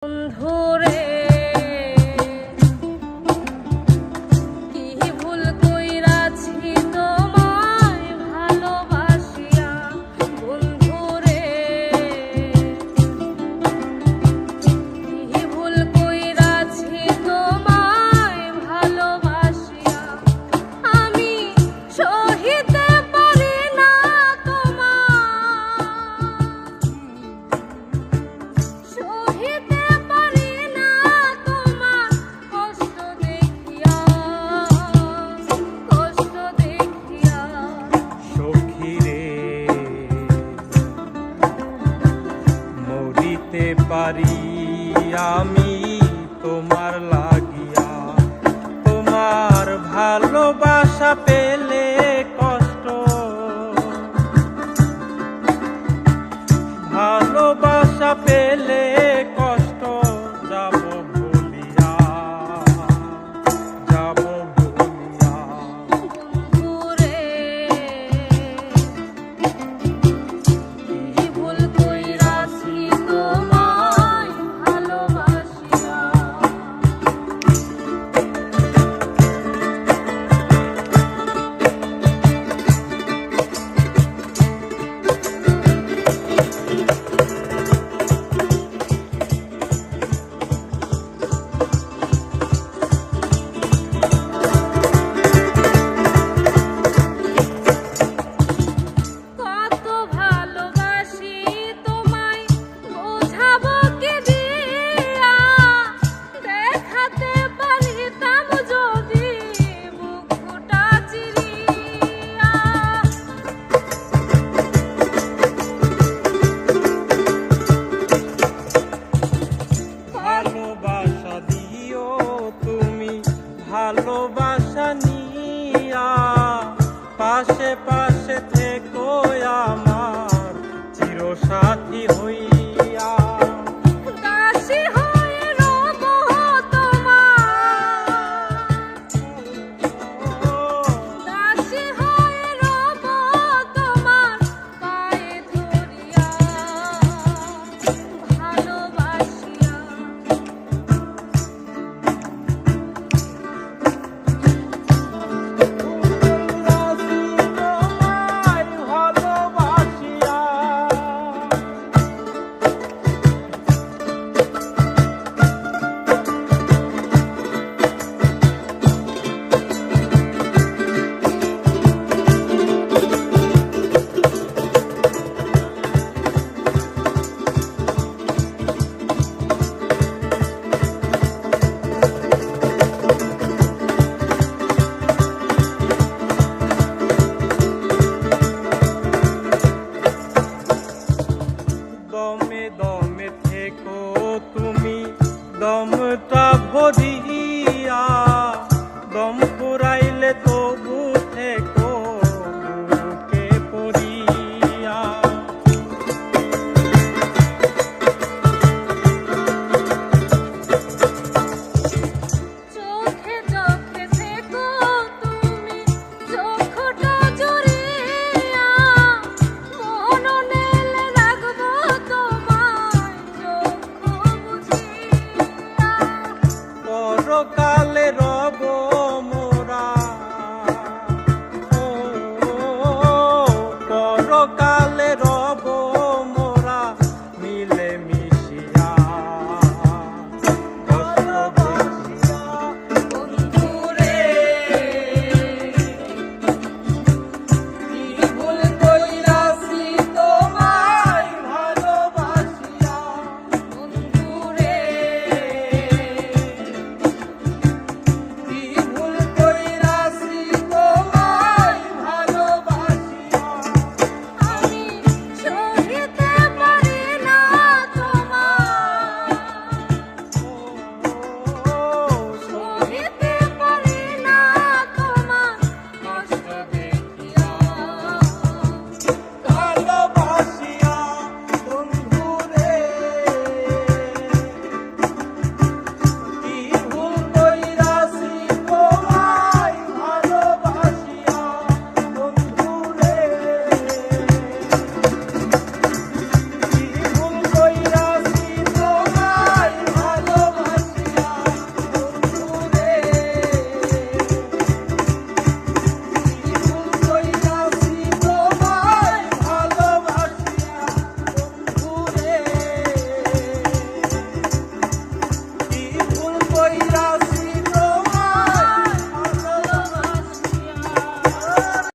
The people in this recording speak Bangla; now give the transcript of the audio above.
বন্ধুরে কি ভুল কইরাছি তোমায় ভালোবাসিয়া, বন্ধুরে কি ভুল কইরাছি তোমায় ভালোবাসিয়া, আমি সহিতে পারি না সহিতে পারি আমি তোমার লাগিয়া, তোমার ভালোবাসা পেলে কষ্ট, ভালোবাসা পেলে কষ্ট যাব ভুলিয়া, যাব ভুলিয়া। বন্ধুরে কি ভুল কইরাছি তোমায় ভালোবাসিয়া। ভালোবাসা নিয়া পাশে পাশে থেকো আমার চিরসাথী হইয়া, দাসী হয়ে রব তোমার, দাসী হয়ে রব তোমার পায়ে ধরিয়া ভালোবাসিয়া। দমে দমে থেকো তুমি দমটা ভরিয়া, দম ফুরাইলে তবু থেকো বুকে পড়িয়া। চোখে চোখে থেকো তুমি চোখটা জুড়িয়া, মননে রাখবো তোমায় চোখ বুঝিয়া। পরকাল